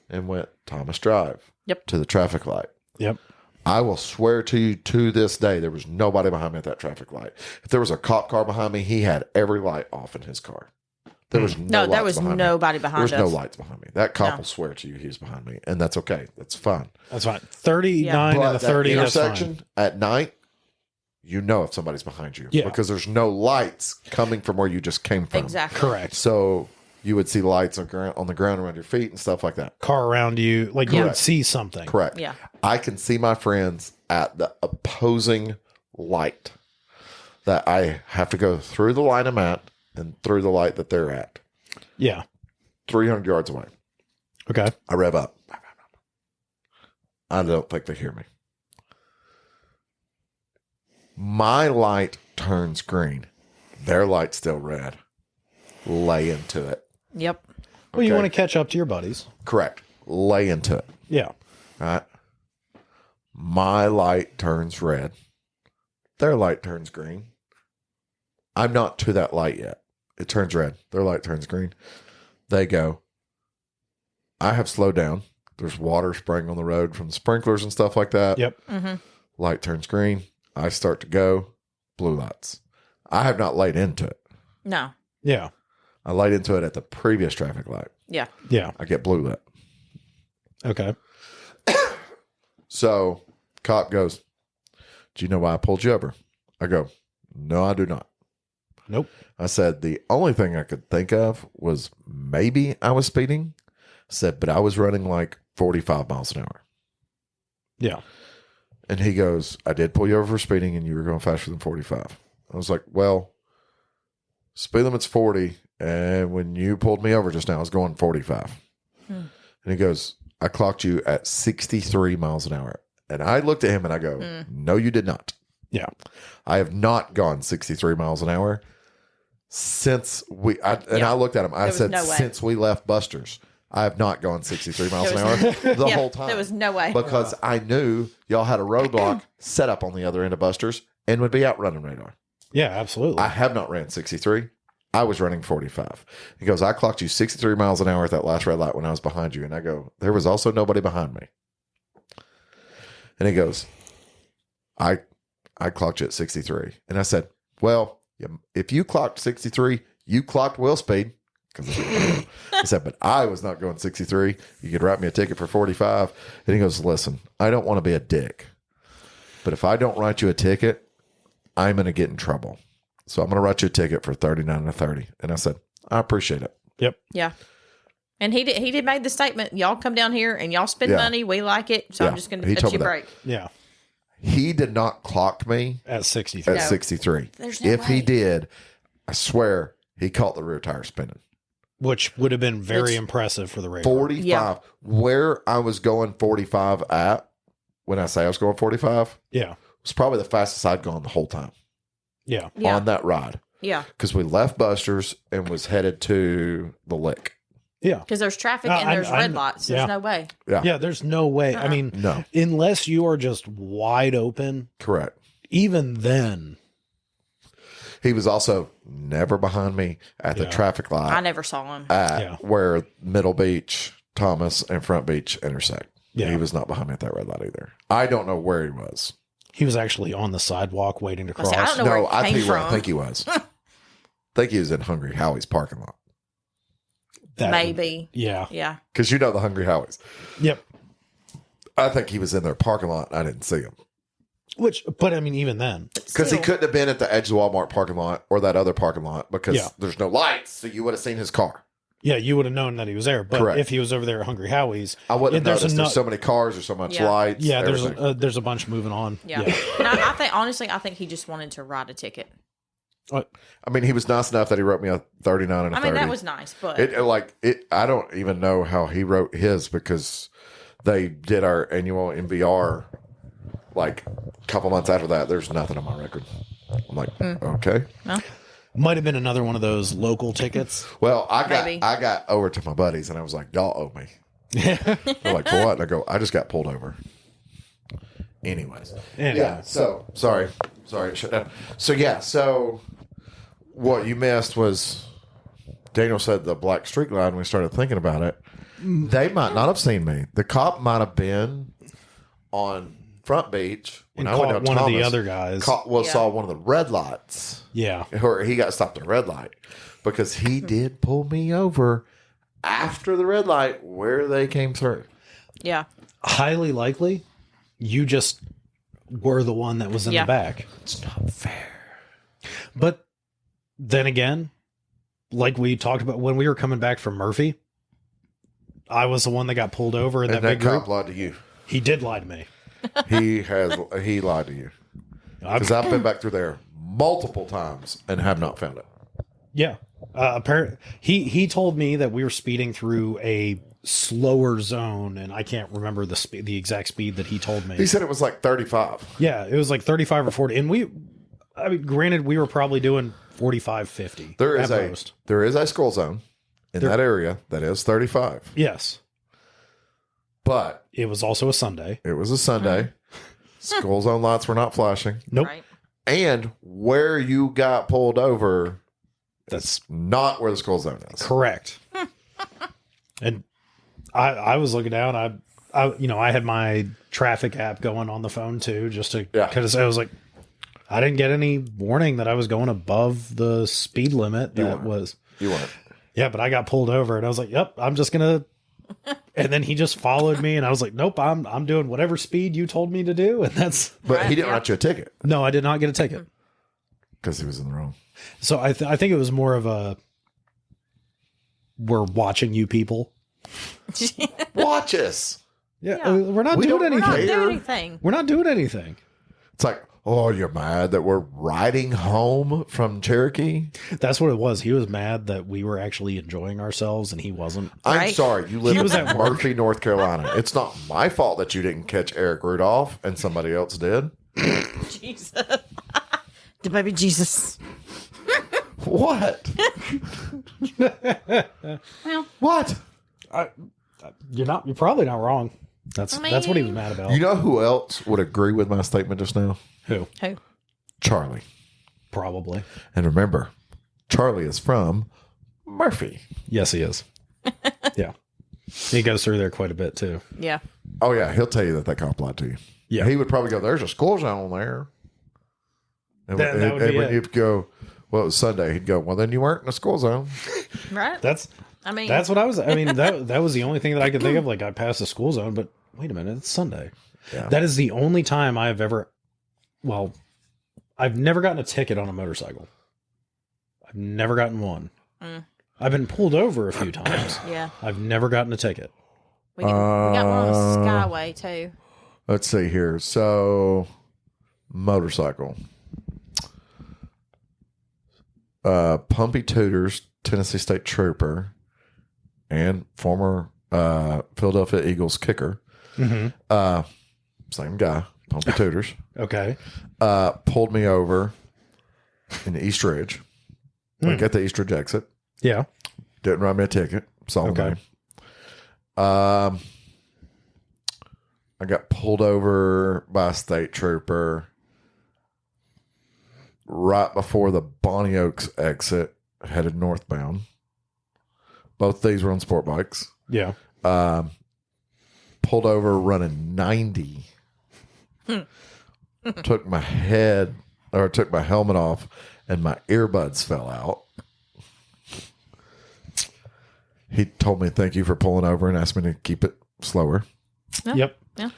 and went Thomas Drive Yep. to the traffic light. Yep. I will swear to you to this day, there was nobody behind me at that traffic light. If there was a cop car behind me, he had every light off in his car. There was No, there lights was behind me. nobody behind There was us. no lights behind me. That cop No. will swear to you he was behind me, and that's okay. That's fine. That's fine. 39 But and the that 30, that's intersection fine. at night, you know if somebody's behind you. Yeah. Because there's no lights coming from where you just came from. Exactly. Correct. So you would see lights on the ground around your feet and stuff like that. Car around you, like you would Correct. see something. Correct. Yeah. I can see my friends at the opposing light that I have to go through the line I'm at and through the light that they're at. Yeah. 300 yards away. Okay. I rev up. I don't think they hear me. My light turns green. Their light's still red. Lay into it. Yep. Well, you Okay. want to catch up to your buddies. Correct. Lay into it. Yeah. All right. My light turns red. Their light turns green. I'm not to that light yet. It turns red. Their light turns green. They go. I have slowed down. There's water spraying on the road from the sprinklers and stuff like that. Yep. Light turns green. I start to go. Blue lights. I have not laid into it. No. Yeah. I laid into it at the previous traffic light. Yeah. Yeah. I get blue lit. Okay. So cop goes, do you know why I pulled you over? I go, no, I do not. Nope. I said, the only thing I could think of was maybe I was speeding. I said, but I was running like 45 miles an hour. Yeah. And he goes, I did pull you over for speeding and you were going faster than 45. I was like, well, speed limit's 40. And when you pulled me over just now, I was going 45. And he goes, I clocked you at 63 miles an hour. And I looked at him and I go, no, you did not. Yeah. I have not gone 63 miles an hour since I looked at him. I said, no way. since we left Buster's, I have not gone 63 miles an hour the whole time. There was no way. Because I knew y'all had a roadblock set up on the other end of Buster's and would be out running radar. Yeah, absolutely. I have not ran 63. I was running 45. He goes, I clocked you 63 miles an hour at that last red light when I was behind you. And I go, there was also nobody behind me. And he goes, I clocked you at 63. And I said, well, if you clocked 63, you clocked wheel speed. I said, but I was not going 63. You could write me a ticket for 45. And he goes, listen, I don't want to be a dick, but if I don't write you a ticket, I'm going to get in trouble. So I'm going to write you a ticket for 39 and a 30. And I said, I appreciate it. Yep. Yeah. And he did make the statement, y'all come down here and y'all spend money. We like it. So I'm just going to cut you a break. Yeah. He did not clock me At 63. at 63. There's no If he way. did, I swear he caught the rear tire spinning. Which would have been very impressive for the race. 45. Yeah. Where I was going 45 at, when I say I was going 45, Yeah. was probably the fastest I'd gone the whole time Yeah. Yeah. on that ride. Yeah. Because we left Buster's and was headed to the lick. Yeah. Because there's traffic and I- there's I- red lights. There's yeah. no way. Yeah. Yeah. There's no way. I mean, No. unless you are just wide open, Correct. even then. He was also never behind me at the Yeah. traffic light I never saw him. at where Middle Beach, Thomas, and Front Beach intersect. Yeah. He was not behind me at that red light either. I don't know where he was. He was actually on the sidewalk waiting to I was cross. like, I don't know where No, he I came tell you where I from. think he was. I think he was in Hungry Howie's parking lot. That- Maybe. Yeah. Yeah. Because you know the Hungry Howie's. Yep. I think he was in their parking lot. I didn't see him. But I mean, even then. Because he Still. couldn't have been at the edge of the Walmart parking lot or that other parking lot because Yeah. there's no lights. So you would have seen his car. Yeah, you would have known that he was there. But Correct. if he was over there at Hungry Howie's, I wouldn't have there's noticed. eno- There's so many cars. There's so much Yeah. lights. yeah, everything. there's a bunch moving on. Yeah. And I think, honestly, I think he just wanted to write a ticket. I mean, he was nice enough that he wrote me a 39 and a I mean, 30. that was nice, but I don't even know how he wrote his because they did our annual MVR like a couple months after that. There's nothing on my record. I'm like, okay. Might have been another one of those local tickets. Well, Maybe. I got over to my buddies and I was like, y'all owe me. They're like, for what? And I go, I just got pulled over. Anyways. Anyway. Yeah. So sorry. Shut down. So what you missed was Daniel said the black streak line. We started thinking about it. They might not have seen me. The cop might have been on Front Beach when And I went caught down one of the Thomas, other guys. saw one of the red lights. Yeah. Or he got stopped at a red light because he did pull me over after the red light where they came through. yeah. Highly likely, you just were the one that was in Yeah. the back. It's not fair. But then again, like we talked about when we were coming back from Murphy, I was the one that got pulled over in And that that big group. cop lied to you. He did lie to me. He lied to you. Because I've been back through there multiple times and have not found it. Yeah. Apparently, he told me that we were speeding through a slower zone, and I can't remember the exact speed that he told me. He said it was like 35. Yeah, it was like 35 or 40, and I mean, granted, we were probably doing 45, 50. There at is most. a school zone in that area that is 35. Yes. But It was also a Sunday. it was a Sunday. School zone lights were not flashing. Nope. Right. And where you got pulled over, That's not where the school zone is. correct. And I was looking down. I had my traffic app going on the phone too, just to, because I was like, I didn't get any warning that I was going above the speed limit. You weren't. Yeah, but I got pulled over and I was like, yep, I'm just going to. And then he just followed me and I was like, nope, I'm doing whatever speed you told me to do. And that's. But he didn't write you a ticket. No, I did not get a ticket. Because he was in the wrong. So I think it was more of a, we're watching you people. Watch us. Yeah. We're not doing anything. We're not doing anything. We're not doing anything. It's like, oh, you're mad that we're riding home from Cherokee? That's what it was. He was mad that we were actually enjoying ourselves and he wasn't. I'm Right. sorry. You live He was in at work. Murphy, North Carolina. It's not my fault that you didn't catch Eric Rudolph and somebody else did. Jesus. The baby Jesus. What? Well, What? You're probably not wrong. That's what he was mad about. You know who else would agree with my statement just now? Who? who? Charlie. Probably. And remember, Charlie is from Murphy. Yes, he is. Yeah. He goes through there quite a bit too. Yeah. Oh, yeah. He'll tell you that cop lied to you. Yeah. He would probably go, there's a school zone there. And, That would be when it. you'd go, well, it was Sunday. He'd go, well, then you weren't in a school zone. Right. That's That's what I was. I mean, that was the only thing that I could think of. Like, I passed the school zone, but wait a minute, it's Sunday. Yeah. That is the only time I've ever. Well, I've never gotten a ticket on a motorcycle. I've never gotten one. I've been pulled over a few times. Yeah. I've never gotten a ticket. We got one on the Skyway too. Let's see here. So, motorcycle. Pumpy Tutors, Tennessee State Trooper, and former Philadelphia Eagles kicker. Mm-hmm. Same guy, Pumpy Tutors. Okay. Pulled me over in the East Ridge. Like at the East Ridge exit. Yeah. Didn't write me a ticket. Saw Okay. me. I got pulled over by a state trooper right before the Bonnie Oaks exit, headed northbound. Both these were on sport bikes. Yeah. Pulled over running 90. Took my helmet off, and my earbuds fell out. He told me thank you for pulling over and asked me to keep it slower. Yeah. Yep. Yeah.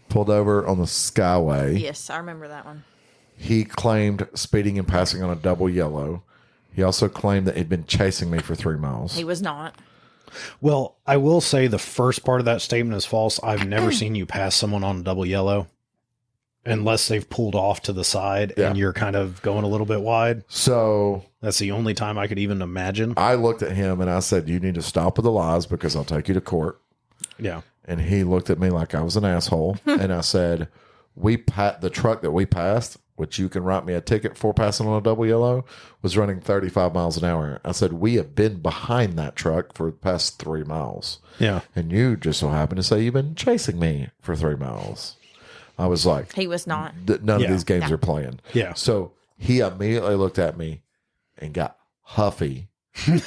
Pulled over on the Skyway. Yes, I remember that one. He claimed speeding and passing on a double yellow. He also claimed that he'd been chasing me for 3 miles. He was not. Well, I will say the first part of that statement is false. I've never seen you pass someone on a double yellow unless they've pulled off to the side Yeah. and you're kind of going a little bit wide. So That's the only time I could even imagine. I looked at him and I said, you need to stop with the lies because I'll take you to court. Yeah. And he looked at me like I was an asshole. And I said, the truck that we passed, which you can write me a ticket for passing on a double yellow, was running 35 miles an hour. I said, we have been behind that truck for the past 3 miles. Yeah. And you just so happen to say you've been chasing me for 3 miles. I was like, He was not. none Yeah. of these games are playing. Yeah. So he immediately looked at me and got huffy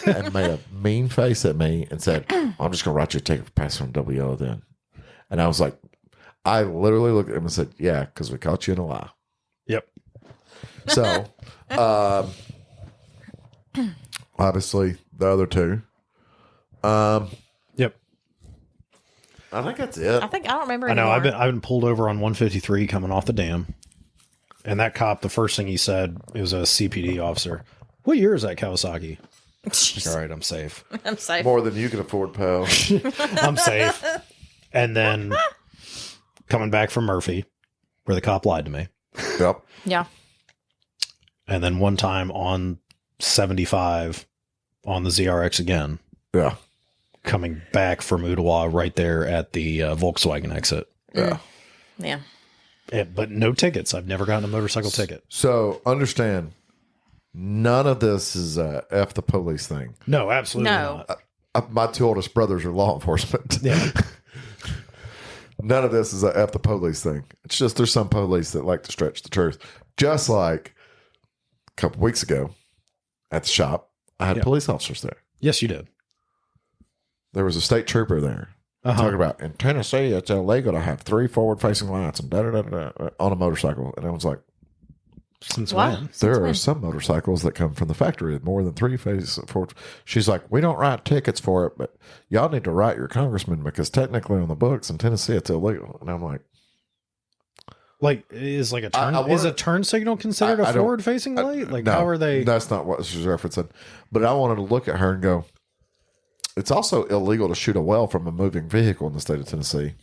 and made a mean face at me and said, I'm just going to write you a ticket for passing on double yellow then. And I was like, I literally looked at him and said, yeah, because we caught you in a lie. Yep. So, obviously, the other two. Yep. I think that's it. I don't remember I know. anymore. I've been pulled over on 153 coming off the dam. And that cop, the first thing he said, it was a CPD officer. What year is that Kawasaki? Jeez. All right, I'm safe. I'm safe. More than you can afford, pal. I'm safe. And then coming back from Murphy, where the cop lied to me. Yep. Yeah. And then one time on 75 on the ZRX again. Yeah. coming back from Ottawa right there at the Volkswagen exit. Yeah. Yeah. But no tickets. I've never gotten a motorcycle ticket. So understand, none of this is a F the police thing. No, absolutely No. not. My two oldest brothers are law enforcement. Yeah. None of this is a F the police thing. It's just there's some police that like to stretch the truth. Just like a couple weeks ago at the shop, I had police officers there. Yes, you did. There was a state trooper there talking about, in Tennessee, it's illegal to have 3 forward-facing lights and da-da-da-da on a motorcycle. And I was like, Since What? when? there are some motorcycles that come from the factory with more than 3 faces forward. She's like, we don't write tickets for it, but y'all need to write your congressman because technically on the books in Tennessee, it's illegal. And I'm like, Like, is like a turn I wanna- is a turn signal considered I a don't- forward facing light? Like, no, how are they? That's not what she's referencing. But I wanted to look at her and go, it's also illegal to shoot a well from a moving vehicle in the state of Tennessee.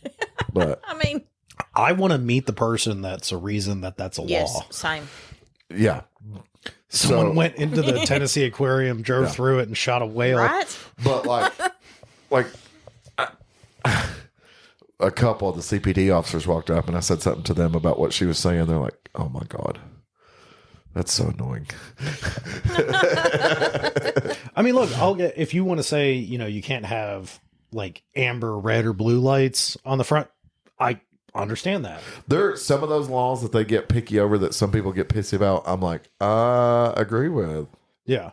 But I mean, I want to meet the person that's a reason that's a yes, law. same. yeah. Someone So- went into the Tennessee aquarium, drove through it, and shot a whale. Right? But like a couple of the CPD officers walked up and I said something to them about what she was saying. They're like, oh my God, that's so annoying. I mean, look, if you want to say, you can't have like amber, red, or blue lights on the front. I understand that. There are some of those laws that they get picky over that some people get pissy about. I'm like, I agree with. Yeah.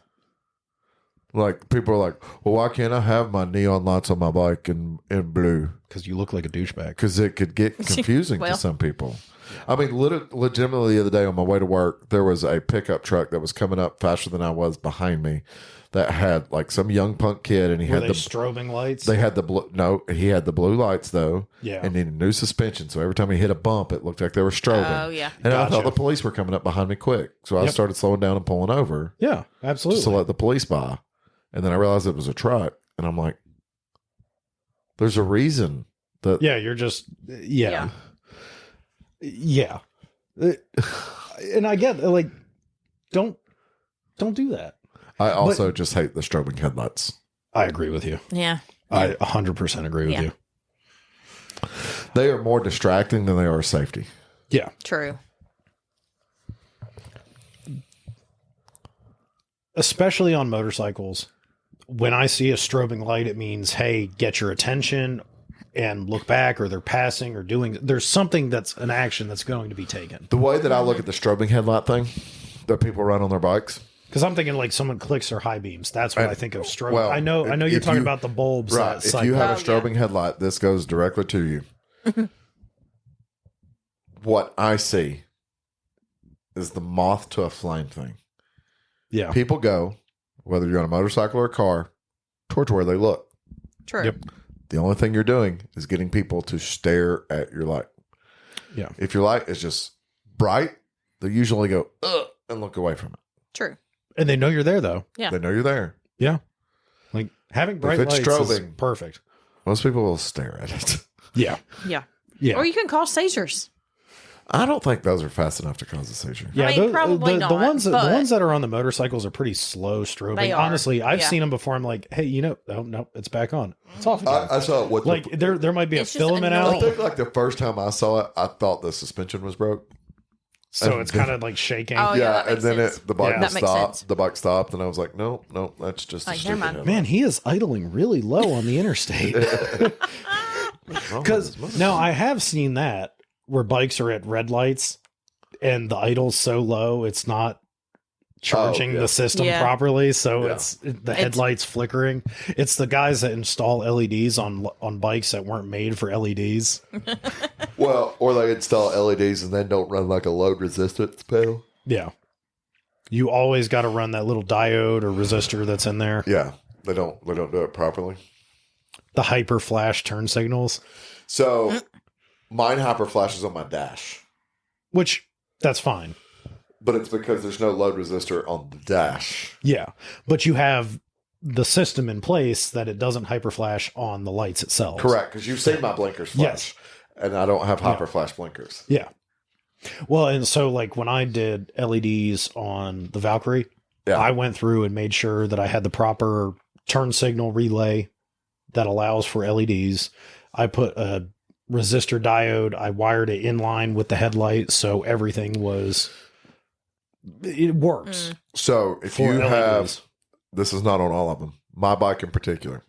Like, people are like, well, why can't I have my neon lights on my bike in blue? Because you look like a douchebag. Because it could get confusing Well. to some people. I mean, legitimately the other day on my way to work, there was a pickup truck that was coming up faster than I was behind me that had like some young punk kid, and he Were had they the strobing lights? they had the blue. No, he had the blue lights though. Yeah. and then new suspension. So every time he hit a bump, it looked like they were strobing. Oh, yeah. And I thought Gotcha. the police were coming up behind me quick, so I Yep. started slowing down and pulling over Yeah, absolutely. just to let the police by. And then I realized it was a truck, and I'm like, "There's a reason that." Yeah, you're just yeah. And I get like don't do that. I also just hate the strobing headlights. I agree with you. Yeah. I 100% agree with Yeah. you. They are more distracting than they are safety. Yeah. True. Especially on motorcycles. When I see a strobing light, it means, hey, get your attention and look back, or they're passing or doing. There's something that's an action that's going to be taken. The way that I look at the strobing headlight thing that people run on their bikes, Because I'm thinking like someone clicks their high beams. That's what I think of strobe. well, I know you're if talking you- about the bulbs. right? That If cycle. you have a Oh, yeah. strobing headlight, this goes directly to you. What I see is the moth to a flame thing. Yeah. People go, whether you're on a motorcycle or a car, towards where they look. True. Yep. The only thing you're doing is getting people to stare at your light. Yeah. If your light is just bright, they usually go, ugh, and look away from it. True. And they know you're there though. Yeah. They know you're there. Yeah. Like having bright it's lights is strobing- perfect. Most people will stare at it. Yeah. Yeah. Yeah. Or you can call seizures. I don't think those are fast enough to cause a seizure. Yeah, I mean, probably the not, ones but- that are on the motorcycles are pretty slow strobing. They are, Honestly, I've yeah. seen them before. I'm like, hey, no, it's back on. It's off again. I saw it with like there might be a It's just filament I out, annoying. think like the first time I saw it, I thought the suspension was broke. so it's kind of like shaking. Oh, yeah, that and makes then sense. the bike Yeah. That makes stopped. sense. The bike stopped, and I was like, no, that's just a Like, never stupid mind. headlight. Man, he is idling really low on the interstate. What's wrong with Because this motor- now I have seen that where bikes are at red lights and the idle's so low it's not charging yeah. the system Yeah. properly, so Yeah. it's the headlights flickering. It's the guys that install LEDs on bikes that weren't made for LEDs. Well, or they install LEDs and then don't run like a load resistance panel. Yeah, you always got to run that little diode or resistor that's in there. Yeah, they don't do it properly. The hyper flash turn signals, So mine hyper flashes on my dash, which that's fine. but it's because there's no load resistor on the dash. Yeah, but you have the system in place that it doesn't hyper flash on the lights itself. Correct, because you've seen my blinkers flash, and I don't have hyper flash blinkers. Yeah. Well, and so like when I did LEDs on the Valkyrie, Yeah. I went through and made sure that I had the proper turn signal relay that allows for LEDs. I put a resistor diode. I wired it in line with the headlight, so everything it works. So if For you LEDs. have, this is not on all of them, my bike in particular.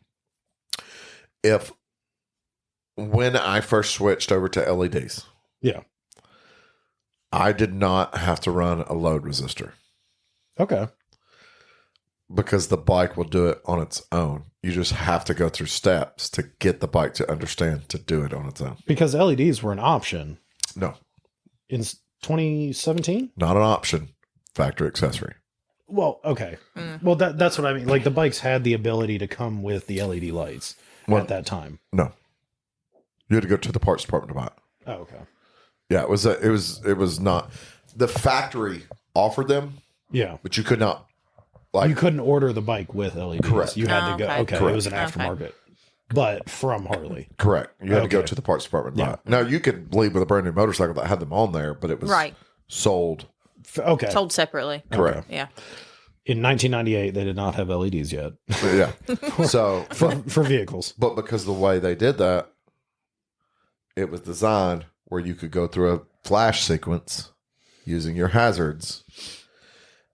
When I first switched over to LEDs, Yeah. I did not have to run a load resistor Okay. because the bike will do it on its own. You just have to go through steps to get the bike to understand to do it on its own. Because LEDs were an option No, in 2017. not an option. Factory accessory. Well, okay. Well, that's what I mean. Like the bikes had the ability to come with the LED lights at that time. No, you had to go to the parts department to buy it. Oh, okay. Yeah, it was not. The factory offered them, Yeah. but you could not. You couldn't order the bike with LEDs. Correct. You had to go. Okay. Okay. Correct. It was an aftermarket, but from Harley. Correct. You had to go Okay. to the parts department. To buy Yeah. it. Now you could leave with a brand new motorcycle that had them on there, but it was Right. sold. Okay. Sold separately. Correct. Yeah. In 1998, they did not have LEDs yet Yeah. So, for vehicles. but because the way they did that, it was designed where you could go through a flash sequence using your hazards,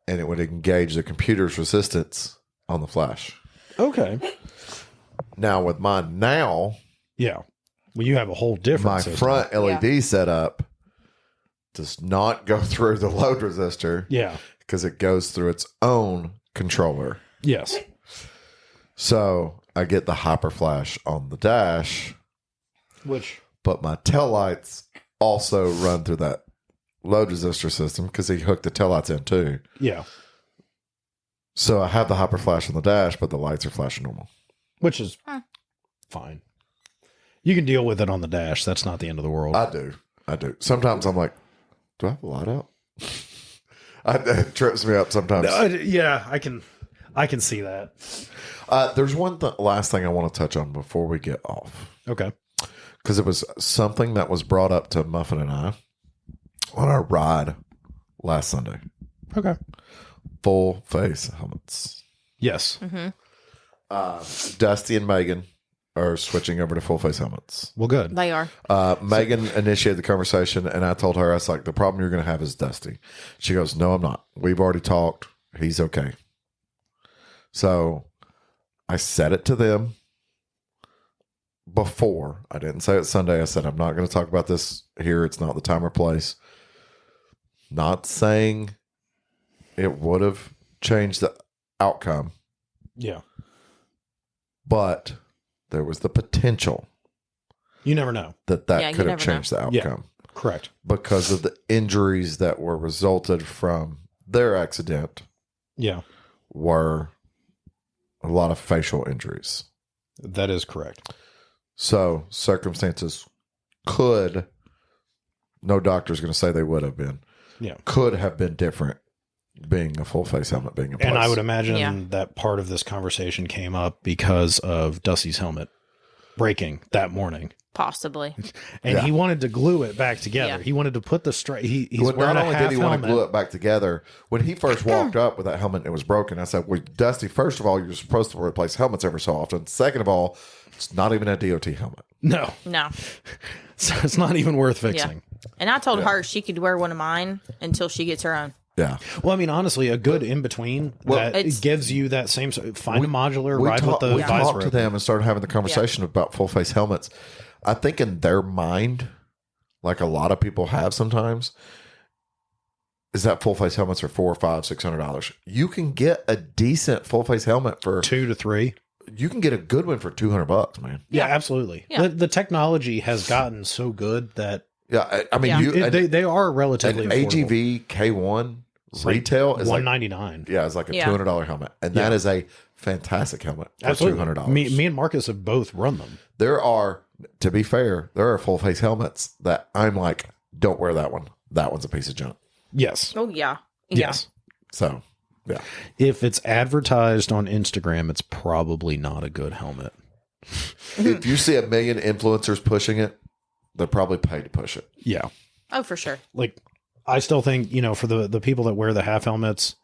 and it would engage the computer's resistance on the flash. Okay. Now with mine now, Yeah. Well, you have a whole different my system. front LED setup does not go through the load resistor Yeah. because it goes through its own controller. Yes. So I get the hyper flash on the dash, Which. but my taillights also run through that load resistor system because he hooked the taillights in too. Yeah. So I have the hyper flash on the dash, but the lights are flashing normal. Which is fine. You can deal with it on the dash. That's not the end of the world. I do. Sometimes I'm like, do I have the light out? It trips me up sometimes. Yeah, I can see that. There's one last thing I want to touch on before we get off. Okay. Because it was something that was brought up to Muffin and I on our ride last Sunday. Okay. Full face helmets. Yes. Dusty and Megan are switching over to full face helmets. Well, good. They are. Megan initiated the conversation, and I told her, I was like, the problem you're going to have is Dusty. She goes, no, I'm not. We've already talked. He's okay. So I said it to them before. I didn't say it Sunday. I said, I'm not going to talk about this here. It's not the time or place. Not saying it would have changed the outcome, Yeah. but there was the potential You never know. that Yeah, you could have never know. changed the Yeah. outcome Correct. because of the injuries that were resulted from their accident Yeah. were a lot of facial injuries. That is correct. So circumstances could, no doctor's going to say they would have been, Yeah. could have been different being a full face helmet being in place. And I would imagine Yeah. that part of this conversation came up because of Dusty's helmet breaking that morning. Possibly. And Yeah. he wanted to glue it back together. Yeah. He wanted to put the straight. He's Well, wearing not a only half did he want helmet. to glue it back together, when he first walked up with that helmet and it was broken, I said, well, Dusty, first of all, you're supposed to replace helmets every so often. Second of all, it's not even a DOT helmet. No, No. so it's not even worth Yeah. fixing. And I told her she could wear one of mine until she gets her own. Yeah. Well, I mean, honestly, a good in between that It's- gives you that same. Find a modular, We ride with the we visor talked to open. them and started having the conversation about full face helmets. I think in their mind, like a lot of people have sometimes, is that full face helmets are $400, $500, $600. You can get a decent full face helmet for $2 to $3. You can get a good one for $200, man. Yeah, absolutely. Yeah. The technology has gotten so good that Yeah, I mean, Yeah. you they are relatively an affordable. AGV K1 It's like retail is like $199. yeah, it's like a Yeah. $200 helmet, and that is a fantastic helmet for Absolutely. $200. Me and Marcus have both run them. There are, to be fair, there are full face helmets that I'm like, don't wear that one. That one's a piece of junk. Yes. Oh, yeah. Yes. So, yeah. If it's advertised on Instagram, it's probably not a good helmet. If you see a million influencers pushing it, they're probably paid to push it. Yeah. Oh, for sure. Like, I still think, for the people that wear the half helmets,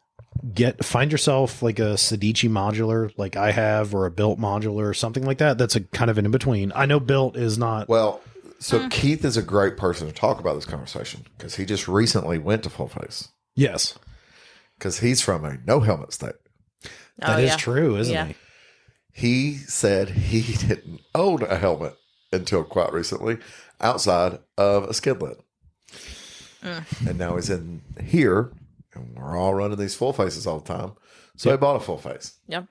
find yourself like a Sedici modular like I have, or a built modular or something like that. That's a kind of an in-between. I know built is not. Well, so Keith is a great person to talk about this conversation because he just recently went to full face. Yes. Because he's from a no helmet state. That is true, isn't he? He said he didn't own a helmet until quite recently outside of a skid lid. And now he's in here, and we're all running these full faces all the time. So he bought a full face. Yep.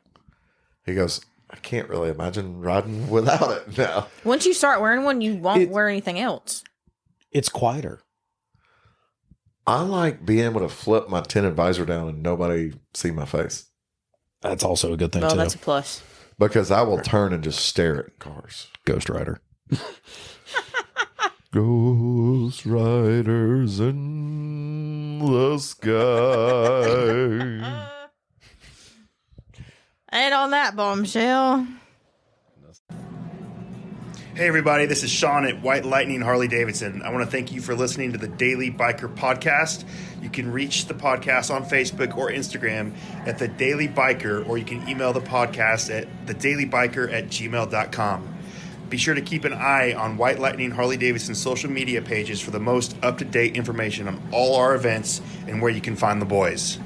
He goes, I can't really imagine riding without it now. Once you start wearing one, you won't wear anything else. It's quieter. I like being able to flip my tinted visor down and nobody see my face. That's also a good thing, Well, too. that's a plus. Because I will turn and just stare at cars. Ghost Rider. Ghost Riders in the sky. And on that bombshell. Hey everybody, this is Sean at White Lightning Harley Davidson. I want to thank you for listening to the Daily Biker Podcast. You can reach the podcast on Facebook or Instagram at The Daily Biker, or you can email the podcast at thedailybiker@gmail.com. Be sure to keep an eye on White Lightning Harley Davidson social media pages for the most up-to-date information on all our events and where you can find the boys.